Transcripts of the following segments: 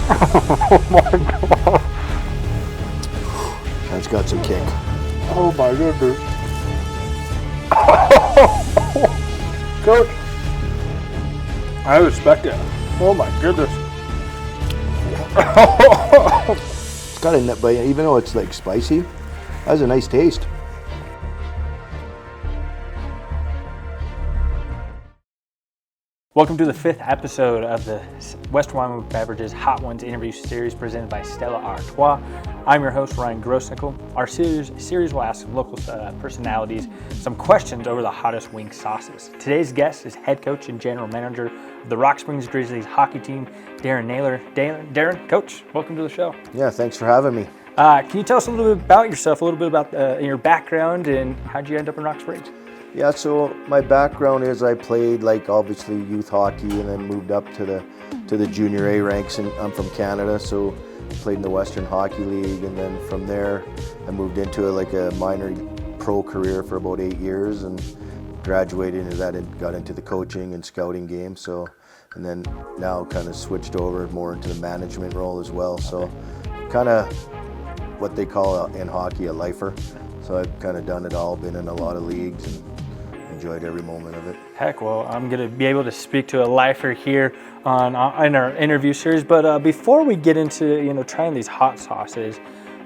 Oh my God. That's got some kick. Oh my goodness. Coach, I respect it. Oh my goodness. It's got a nut, but even though it's like spicy, it has a nice taste. Welcome to the 5th episode of the West Wyoming Beverages Hot Ones interview series presented by Stella Artois. I'm your host, Ryan Grossnickel. Our series will ask local personalities some questions over the hottest wing sauces. Today's guest is head coach and general manager of the Springs Grizzlies hockey team, Darren Naylor. Darren, coach, welcome to the show. Yeah, thanks for having me. Can you tell us a little bit about yourself, a little bit about your background, and how'd you end up in Rock Springs? Yeah, so my background is I played like obviously youth hockey and then moved up to the junior A ranks, and I'm from Canada, so played in the Western Hockey League, and then from there I moved into a minor pro career for about 8 years and graduated into that and got into the coaching and scouting game. So, and then now kind of switched over more into the management role as well. So kind of what they call in hockey a lifer. So I've kind of done it all, been in a lot of leagues and enjoyed every moment of it. Heck, well, I'm going to be able to speak to a lifer here in our interview series. But before we get into trying these hot sauces,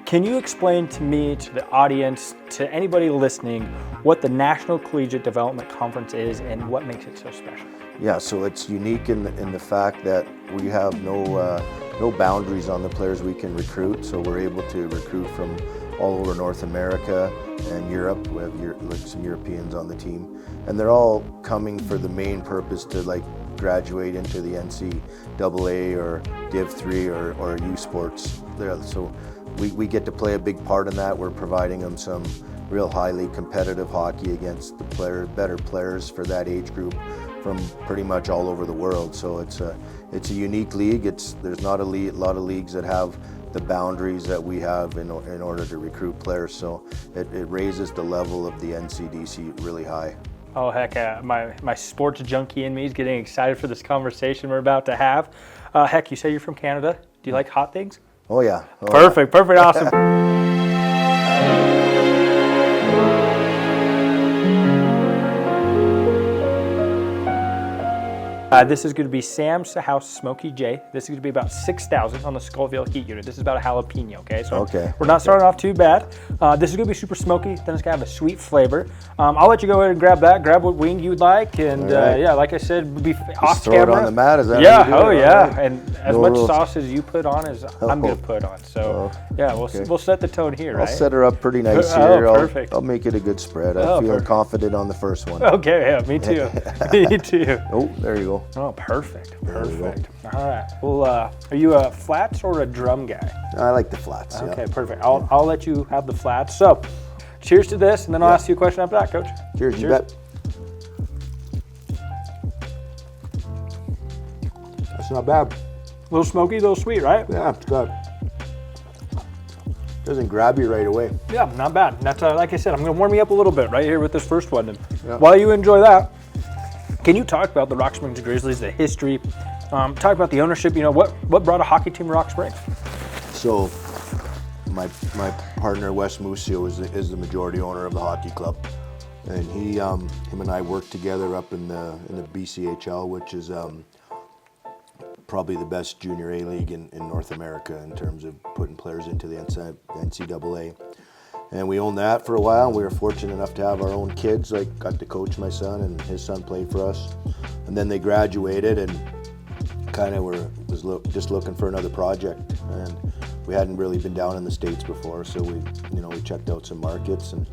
can you explain to me, to the audience, to anybody listening, what the National Collegiate Development Conference is and what makes it so special? Yeah, so it's unique in the fact that we have no boundaries on the players we can recruit. So we're able to recruit from all over North America and Europe. We have some Europeans on the team, and they're all coming for the main purpose to graduate into the NCAA or Div 3 or U Sports. So we get to play a big part in that. We're providing them some real highly competitive hockey against the better players for that age group from pretty much all over the world. So it's a unique league. There's not a lot of leagues that have the boundaries that we have in order to recruit players. So it raises the level of the NCDC really high. Oh heck, my sports junkie in me is getting excited for this conversation we're about to have. Heck, you say you're from Canada. Do you like hot things? Oh yeah. Perfect, awesome. This is going to be Sam's House Smoky J. This is going to be about 6,000 on the Scoville heat unit. This is about a jalapeno, okay? So we're not starting off too bad. This is going to be super smoky. Then it's going to have a sweet flavor. I'll let you go ahead and grab that. Grab what wing you'd like. And yeah, like I said, we'll be off throw camera. It on the mat, is that yeah, how you do it? yeah. Right. And as much sauce as you put on as I'm going to put on. So yeah, we'll set the tone here, right? I'll set her up pretty nice here. Perfect. I'll make it a good spread. I'm feeling confident on the first one. Okay, yeah, me too. Me too. Oh, there you go. Oh, perfect. All right. Well, are you a flats or a drum guy? I like the flats. Okay, yeah. Perfect. I'll let you have the flats. So, cheers to this, and then I'll ask you a question after that, Coach. Cheers. You bet. That's not bad. A little smoky, a little sweet, right? Yeah, it's good. Doesn't grab you right away. Yeah, not bad. That's like I said, I'm going to warm you up a little bit right here with this first one. And while you enjoy that, can you talk about the Rock Springs Grizzlies, the history? Talk about the ownership. What brought a hockey team to Rock Springs? So, my partner Wes Musio is the majority owner of the hockey club, and him and I worked together up in the BCHL, which is probably the best junior A league in North America in terms of putting players into the NCAA. And we owned that for a while, and we were fortunate enough to have our own kids. I got to coach my son, and his son played for us. And then they graduated and kind of was just looking for another project. And we hadn't really been down in the States before, so we checked out some markets, and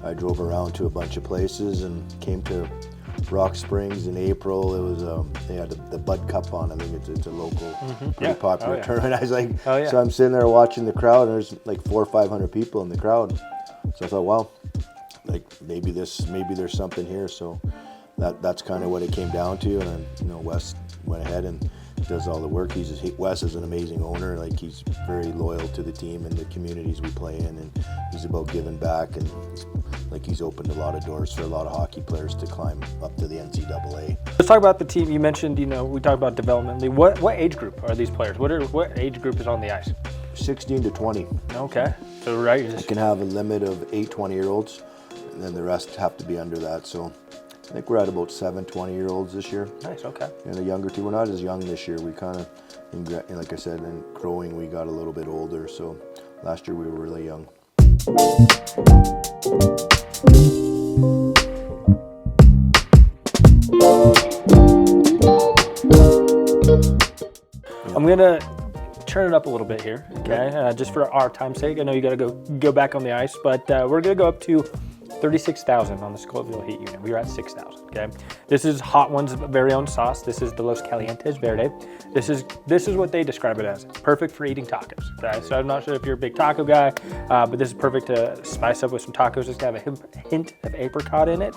I drove around to a bunch of places and came to Rock Springs in April. It was they had the Bud Cup on. I think it's a local, pretty popular tournament. I was like, so I'm sitting there watching the crowd, and there's like 400 or 500 people in the crowd. So I thought, well, like maybe there's something here. So that's kind of what it came down to. And then, Wes went ahead and does all the work. Wes is an amazing owner. Like, he's very loyal to the team and the communities we play in, and he's about giving back, and he's opened a lot of doors for a lot of hockey players to climb up to the NCAA. Let's talk about the team. You mentioned, we talked about developmentally. What age group are these players? What age group is on the ice? 16 to 20. Okay. So, right. You can have a limit of 8 20-year-olds, and then the rest have to be under that. So I think we're at about 7 20-year-olds this year. Nice, okay. And the younger team, we're not as young this year. We kind of, like I said, in growing, we got a little bit older. So last year we were really young. I'm going to turn it up a little bit here, okay? Just for our time's sake. I know you got to go back on the ice, but we're going to go up to 36,000 on the Scoville heat unit. We were at 6,000, okay? This is Hot One's very own sauce. This is the Los Calientes Verde. This is what they describe it as. Perfect for eating tacos, okay? So I'm not sure if you're a big taco guy, but this is perfect to spice up with some tacos. It's got a hint of apricot in it.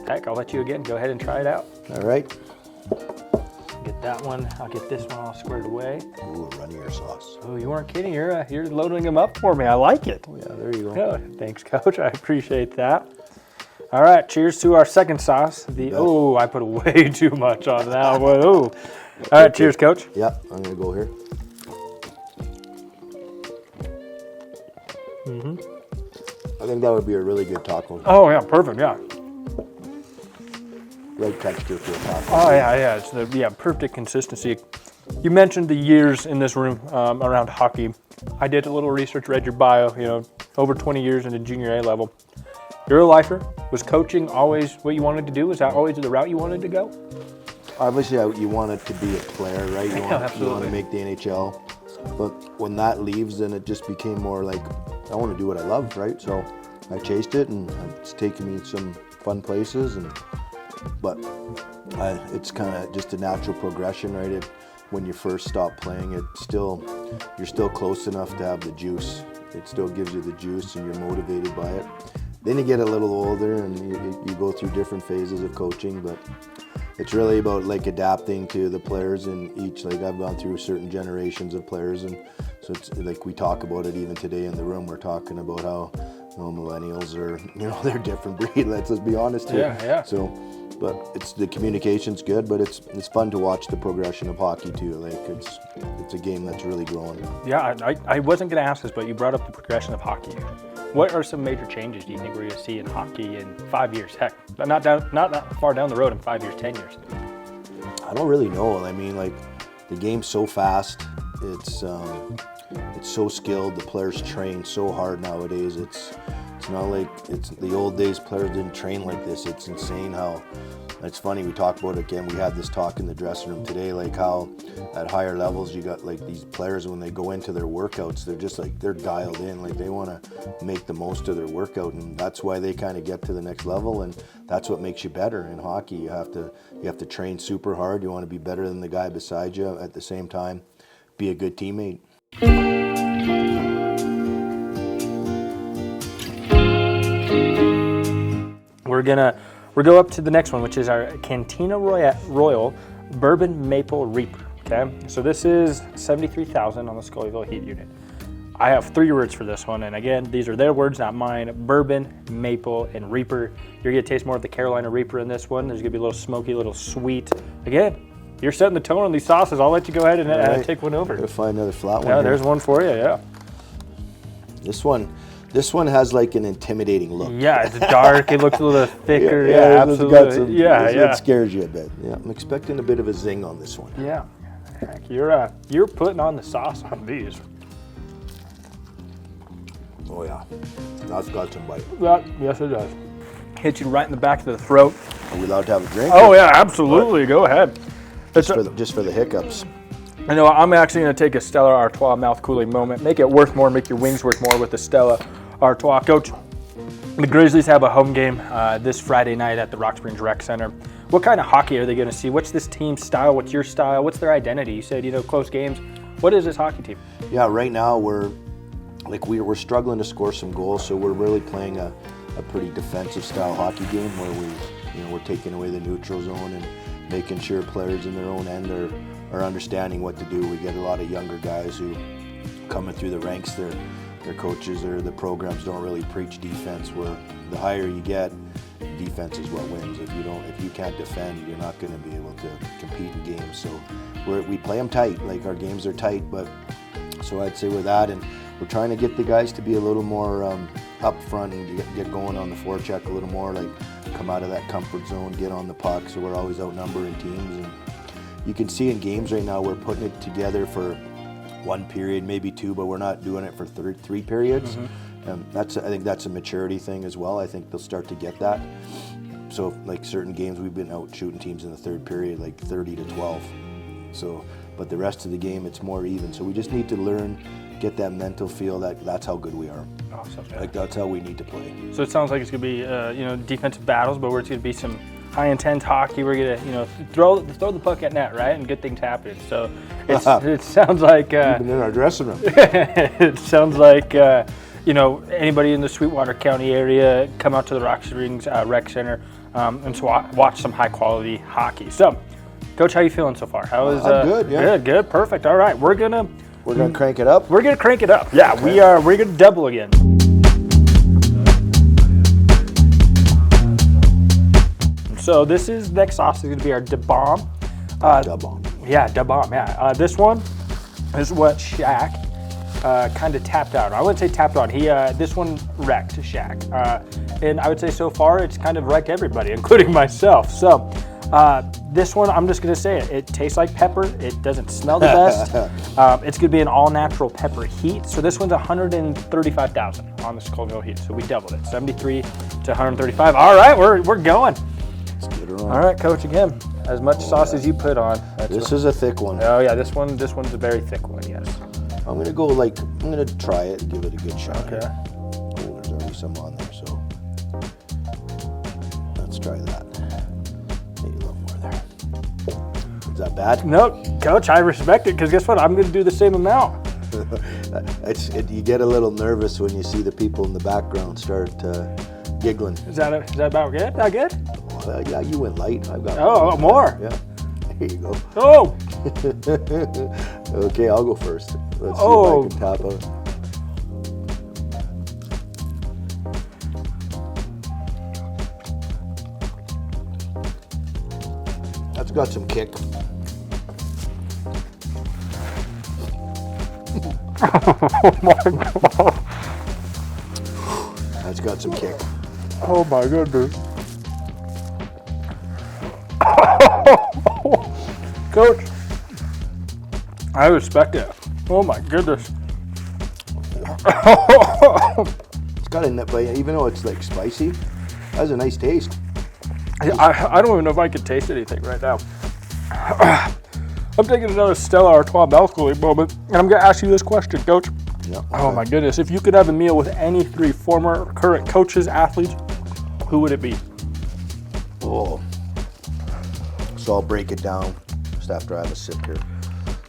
Heck, I'll let you again go ahead and try it out. All right. Get that one. I'll get this one all squared away. Ooh, runnier sauce. Oh, you weren't kidding. You're loading them up for me. I like it. Oh, yeah, there you go. Oh, thanks, Coach. I appreciate that. All right, cheers to our second sauce. I put way too much on that one. Oh. All right, cheers, Coach. Yep, I'm going to go here. I think that would be a really good taco. Oh, yeah, perfect, yeah. Right texture for a taco. Oh, yeah. It's perfect consistency. You mentioned the years in this room around hockey. I did a little research, read your bio, over 20 years in the junior A level. You're a lifer. Was coaching always what you wanted to do? Was that always the route you wanted to go? Obviously, you wanted to be a player, right? You want to make the NHL. But when that leaves, then it just became more like, I want to do what I love, right? So I chased it, and it's taken me some fun places. But it's kind of just a natural progression, right? When you first stop playing, you're still close enough to have the juice. It still gives you the juice, and you're motivated by it. Then you get a little older, and you go through different phases of coaching, but it's really about adapting to the players in each. I've gone through certain generations of players, and so it's we talk about it even today in the room. We're talking about how millennials are, they're a different breed. Let's just be honest here. Yeah. So, but the communication's good, but it's fun to watch the progression of hockey too. It's a game that's really growing. Yeah, I wasn't going to ask this, but you brought up the progression of hockey. What are some major changes do you think we're going to see in hockey in 5 years? Heck, not that far down the road in 5 years, 10 years. I don't really know. I mean, the game's so fast. It's so skilled. The players train so hard nowadays. It's not like it's the old days. Players didn't train like this. It's insane how. It's funny, we talk about it again. We had this talk in the dressing room today, how at higher levels you got these players, when they go into their workouts, they're just they're dialed in. They want to make the most of their workout, and that's why they kind of get to the next level, and that's what makes you better in hockey. You have to train super hard. You want to be better than the guy beside you. At the same time, be a good teammate. We'll go up to the next one, which is our Cantina Royal Bourbon Maple Reaper, okay? So this is 73,000 on the Scoville heat unit. I have 3 words for this one, and again, these are their words, not mine. Bourbon, maple, and Reaper. You're gonna taste more of the Carolina Reaper in this one. There's gonna be a little smoky, a little sweet. Again, you're setting the tone on these sauces. I'll let you go ahead and take one over. Gotta find another flat one. Yeah, here. there's one for you, yeah. This one has an intimidating look. Yeah, it's dark. It looks a little thicker. Yeah, absolutely. It scares you a bit. Yeah, I'm expecting a bit of a zing on this one. Yeah. Heck, you're putting on the sauce on these. Oh yeah, that's got some bite. Yes, it does. Hit you right in the back of the throat. Are we allowed to have a drink? Oh yeah, absolutely. What? Go ahead. Just for the hiccups. I know I'm actually going to take a Stella Artois mouth cooling moment. Make it worth more. Make your wings worth more with the Stella Artois. Coach, the Grizzlies have a home game this Friday night at the Rock Springs Rec Center. What kind of hockey are they going to see? What's this team's style? What's your style? What's their identity? You said, close games. What is this hockey team? Yeah, right now we're struggling to score some goals, so we're really playing a pretty defensive style hockey game where we're taking away the neutral zone making sure players in their own end are understanding what to do. We get a lot of younger guys who coming through the ranks, their coaches or the programs don't really preach defense, where the higher you get, defense is what wins. If you can't defend, you're not going to be able to compete in games. So we play them tight, like our games are tight, but so I'd say with that, and we're trying to get the guys to be a little more up front and get going on the forecheck a little more, like come out of that comfort zone, get on the puck, so we're always outnumbering teams. And you can see in games right now we're putting it together for one period, maybe two, but we're not doing it for three periods. I think that's a maturity thing as well. I think they'll start to get that. So like certain games we've been out shooting teams in the third period like 30-12. So, but the rest of the game it's more even. So we just need to learn, get that mental feel that that's how good we are. Awesome. Like that's how we need to play. So it sounds like it's going to be defensive battles, but where it's going to be some high intense hockey. We're going to throw the puck at net, right, and good things happen. So it sounds like even in our dressing room. It sounds like anybody in the Sweetwater County area, come out to the Rock Springs Rec Center and watch some high quality hockey. So, Coach, how you feeling so far? How is good? Yeah. Good, perfect. All right, we're gonna crank it up. We're gonna crank it up. Yeah, okay. We're gonna double again. So this next sauce is going to be our Da Bomb. Da Bomb. Yeah, Da Bomb, yeah. This one is what Shaq kind of tapped out. I wouldn't say tapped on. This one wrecked Shaq. And I would say so far it's kind of wrecked everybody, including myself. So this one, I'm just going to say it. It tastes like pepper. It doesn't smell the best. It's going to be an all-natural pepper heat. So this one's 135,000 on the Scoville heat. So we doubled it, 73 to 135. All right, we're going. All right, Coach, again, as much sauce as you put on. This is a thick one. Oh, yeah, this one's a very thick one, yes. I'm going to try it and give it a good shot. Okay. Oh, there's already some on there, so let's try that. Maybe a little more there. Is that bad? No, Coach, I respect it, because guess what? I'm going to do the same amount. You get a little nervous when you see the people in the background start giggling. Is that about good? Not good? Yeah, you went light. I've got more. Yeah. There you go. Oh. Okay, I'll go first. Let's see if I can tap out. That's got some kick. Oh my God. That's got some kick. Oh my goodness. Coach, I respect it. Oh my goodness. It's got a nip, but even though it's like spicy, it has a nice taste. I don't even know if I can taste anything right now. I'm taking another Stella Artois balcony moment, and I'm going to ask you this question, Coach. Yeah, okay. Oh my goodness. If you could have a meal with any three former or current coaches, athletes, who would it be? Oh. So I'll break it down just after I have a sip here.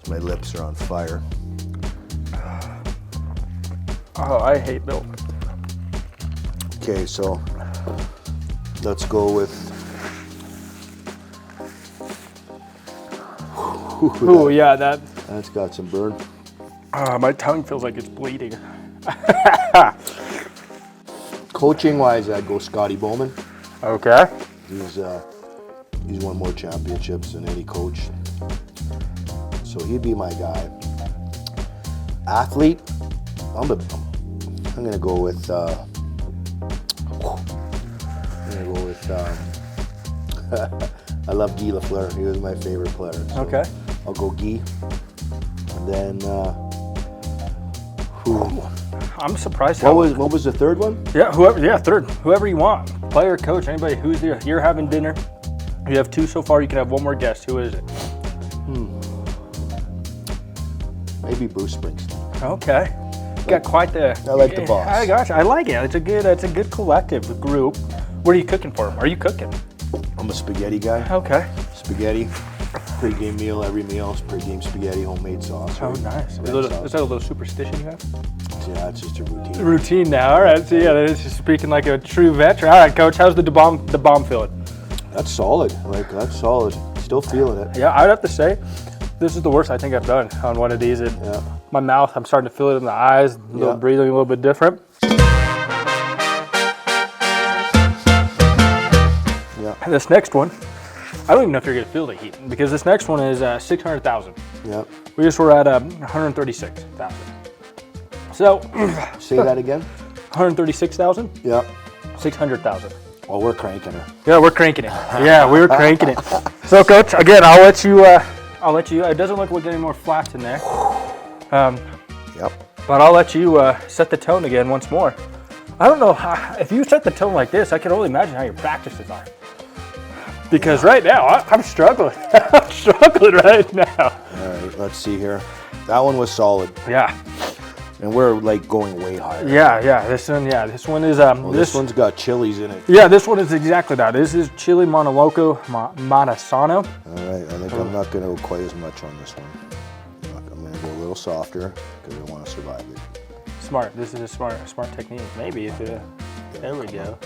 My lips are on fire. Oh, I hate milk. Okay, so let's go with. Oh yeah, that's got some burn. My tongue feels like it's bleeding. Coaching wise, I'd go Scotty Bowman. Okay. He's won more championships than any coach, so he'd be my guy. Athlete, I'm gonna go with. I love Guy Lafleur. He was my favorite player. So Okay. I'll go Guy, and then. I'm surprised. What was the third one? Yeah, third. Whoever you want, player, coach, anybody. Who's there? You're having dinner. You have two so far. You can have one more guest. Who is it? Maybe Bruce Springsteen. Okay. Got quite the. I like the boss. I gotcha. I like it. It's a good collective group. What are you cooking for them? Are you cooking? I'm a spaghetti guy. Okay. Spaghetti. Pre-game meal, every meal is pre-game spaghetti, homemade sauce. Oh, nice. Is that a little superstition you have? Yeah, it's just a routine. Routine now. All right. So yeah, that is just speaking like a true veteran. All right, Coach. How's the bomb feeling? That's solid. That's solid. still feeling it. Yeah, I'd have to say, this is the worst I think I've done on one of these. My mouth, I'm starting to feel it in the eyes, breathing a little bit different. Yeah. And this next one, I don't even know if you're going to feel the heat, because this next one is 600,000. Yeah. We just were at 136,000. So. Say that again? 136,000? Yeah. 600,000. Oh, we're cranking her. Yeah, we're cranking it. Yeah, we're cranking it. So, Coach, again, I'll let you. It doesn't look like any more flats in there. Yep. But I'll let you set the tone again once more. I don't know if you set the tone like this. I can only imagine how your practices are. Because right now I'm struggling. I'm struggling right now. All right, let's see here. That one was solid. Yeah. And we're like going way higher. Yeah. This one is. This one's got chilies in it. Yeah, this one is exactly that. This is chili monoloco Matasano. All right, I think I'm not going to go quite as much on this one. I'm going to go a little softer because I want to survive it. Smart. This is a smart technique. Maybe if there we go.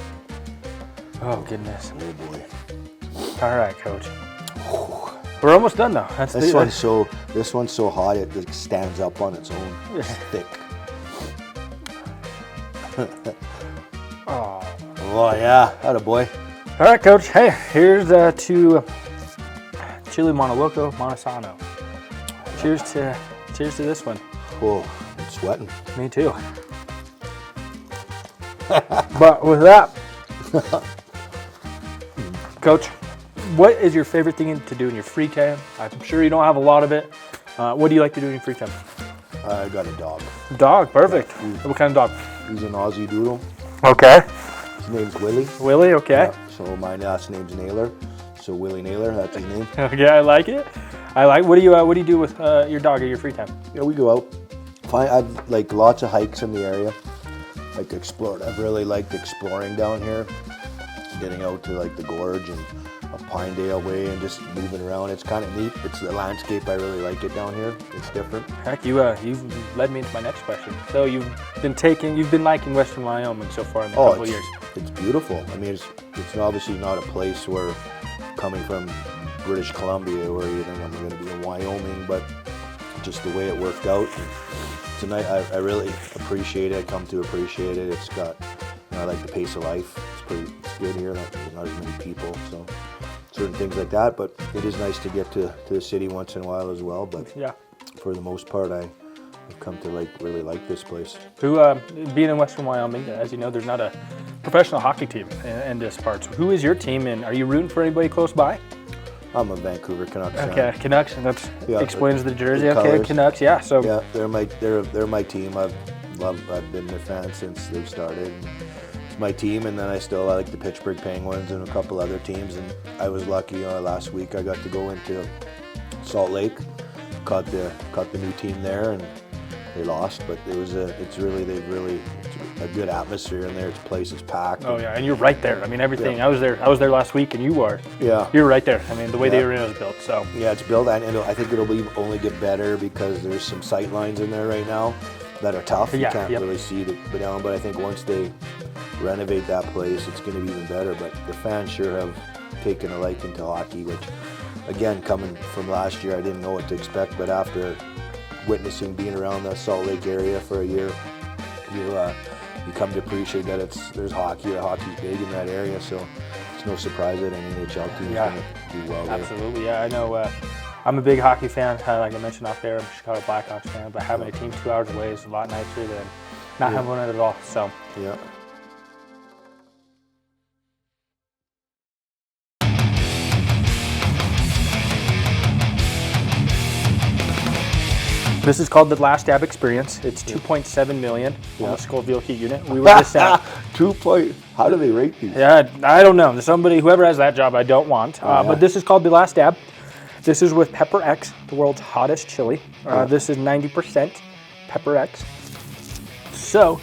Oh goodness. Oh boy. All right, Coach. We're almost done though. This one's so hot it just stands up on its own. It's thick. Oh yeah, attaboy. All right, Coach. Hey, here's to chili monoloco Matasano. Cheers to this one. Oh, I'm sweating. Me too. But with that, Coach, what is your favorite thing to do in your free time? I'm sure you don't have a lot of it. What do you like to do in your free time? I got a dog. Dog, perfect. What kind of dog? He's an Aussie Doodle. Okay. His name's Willie. Willie, okay. Yeah, so my last name's Naylor. So Willie Naylor, that's his name. Okay, I like it. What do you do with your dog in your free time? Yeah, we go out. I've like lots of hikes in the area. Like explored. I've really liked exploring down here. Getting out to like the gorge and up Pinedale Way and just moving around. It's kind of neat. It's the landscape. I really like it down here. It's different. Heck, you've led me into my next question. So you've been liking Western Wyoming so far in the couple of years. It's beautiful. I mean, it's obviously not a place where coming from British Columbia where you think I'm going to be in Wyoming, but just the way it worked out. Tonight, I really appreciate it. I come to appreciate it. It's got, I like the pace of life. It's good here. There's not as many people, so certain things like that. But it is nice to get to the city once in a while as well. But yeah, for the most part, I've come to really like this place. Being in Western Wyoming, as you know, there's not a professional hockey team in this part. So who is your team, and are you rooting for anybody close by? I'm a Vancouver Canucks fan. Okay, Canucks, and that explains the jersey. The okay, colors. Canucks, yeah. So yeah, they're my team. I've been their fan since they've started. It's my team, and then I like the Pittsburgh Penguins and a couple other teams. And I was lucky. Last week I got to go into Salt Lake, caught the new team there, and they lost. But it's a good atmosphere in there. This place is packed. Oh yeah, and you're right there. I mean, everything. Yeah. I was there last week, and you are. Yeah. You're right there. I mean, the way the arena is built. So. Yeah, it's built, and I think it'll only get better because there's some sight lines in there right now that are tough. You can't really see the down, but I think once they renovate that place, it's going to be even better. But the fans sure have taken a liking to hockey, which, again, coming from last year, I didn't know what to expect. But after witnessing being around the Salt Lake area for a year, you come to appreciate that there's hockey. The hockey's big in that area, so it's no surprise that an NHL team is going to do well there. Absolutely, yeah. I know. I'm a big hockey fan. Like I mentioned off there, I'm a Chicago Blackhawks fan, but having a team 2 hours away is a lot nicer than not having one at all. So yeah. This is called the Last Dab Experience. It's 2.7 million on the Scoville heat unit. We were just at 2 point. How do they rate these? Yeah, I don't know. Whoever has that job, I don't want. But this is called the Last Dab. This is with Pepper X, the world's hottest chili. This is 90% Pepper X. So,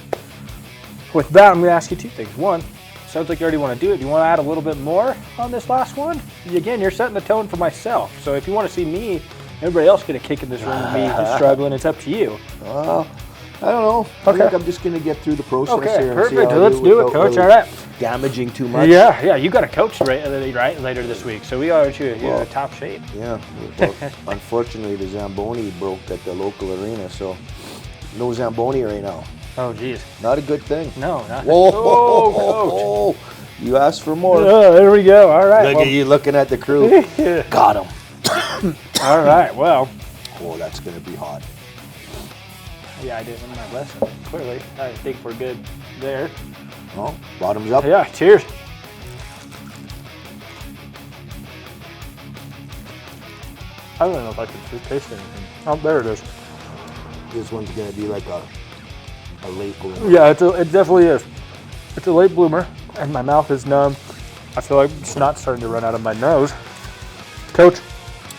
with that, I'm going to ask you two things. One, sounds like you already want to do it. Do you want to add a little bit more on this last one? Again, you're setting the tone for myself. So if you want to see me, everybody else get a kick in this room with me struggling, it's up to you. Well, I don't know. Okay. I think I'm just going to get through the process Okay, here. perfect. And see how Let's do it, without Coach. really All right. damaging too much. Yeah. You got a coach right later this week, so we are you're in top shape. Yeah. Well, unfortunately, the Zamboni broke at the local arena, so no Zamboni right now. Oh, geez. Not a good thing. No, not. Whoa, Oh, Coach. You asked for more. Oh, there we go. All right. Look at you looking at the crew. Got him. All right. Well. Oh, that's going to be hot. Yeah, I did in my lesson. Clearly, I think we're good there. Well, bottoms up. Yeah. Cheers. I don't know if I can taste anything. Oh, there it is. This one's going to be like a late bloomer. Yeah, it definitely is. It's a late bloomer, and my mouth is numb. I feel like snot's starting to run out of my nose. Coach,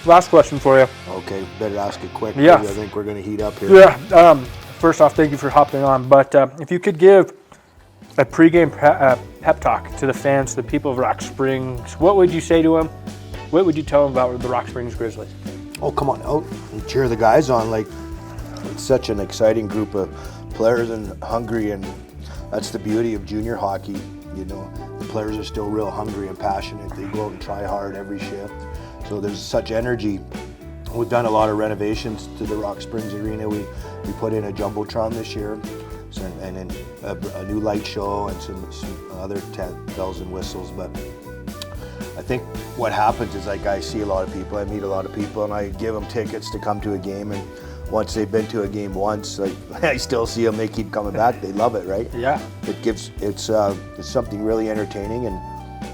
last question for you. Okay, better ask it quick. Yeah. I think we're going to heat up here. Yeah. First off, thank you for hopping on. But if you could give a pregame pep talk to the fans, the people of Rock Springs, what would you say to them? What would you tell them about the Rock Springs Grizzlies? Oh, come on out and cheer the guys on. Like, it's such an exciting group of players and hungry, and that's the beauty of junior hockey. You know, the players are still real hungry and passionate. They go out and try hard every shift. So there's such energy. We've done a lot of renovations to the Rock Springs Arena. We put in a jumbotron this year, and then a new light show and some other bells and whistles. But I think what happens is, like, I see a lot of people, I meet a lot of people, and I give them tickets to come to a game. And once they've been to a game once, like, I still see them, they keep coming back. They love it, right? Yeah. It's something really entertaining. And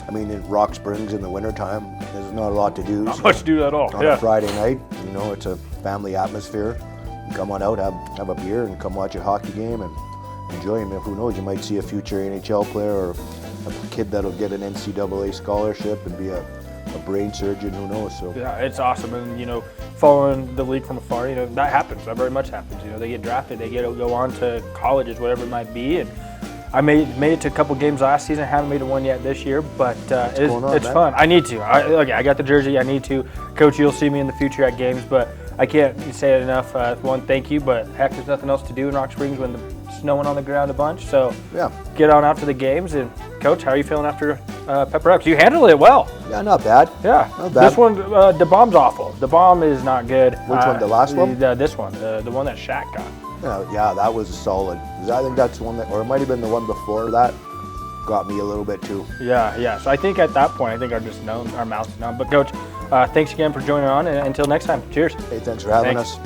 I mean, in Rock Springs in the wintertime, there's not a lot to do. Not much to do at all. On a Friday night, you know, it's a family atmosphere. You come on out, have a beer, and come watch a hockey game and enjoy them. Who knows, you might see a future NHL player or a kid that'll get an NCAA scholarship and be a brain surgeon. Who knows? So Yeah, it's awesome. And, you know, following the league from afar, you know, that happens. That very much happens. You know, they get drafted, they get to go on to colleges, whatever it might be. And I made it to a couple games last season. Haven't made it one yet this year, but it's fun. I need to. I got the jersey. I need to. Coach, you'll see me in the future at games, but I can't say it enough. One, thank you, but heck, there's nothing else to do in Rock Springs when the snowing on the ground a bunch. So yeah, get on out to the games. And Coach, how are you feeling after Pepper Ups? You handled it well. Yeah, not bad. Yeah, not bad. This one, the bomb's awful. The bomb is not good. Which one? The last one? This one, the one that Shaq got. Yeah, that was solid. I think that's one that, or it might have been the one before that, got me a little bit too. Yeah. So I think at that point, I think our mouth's numb. But Coach, thanks again for joining on, and until next time, cheers. Hey, thanks for having us.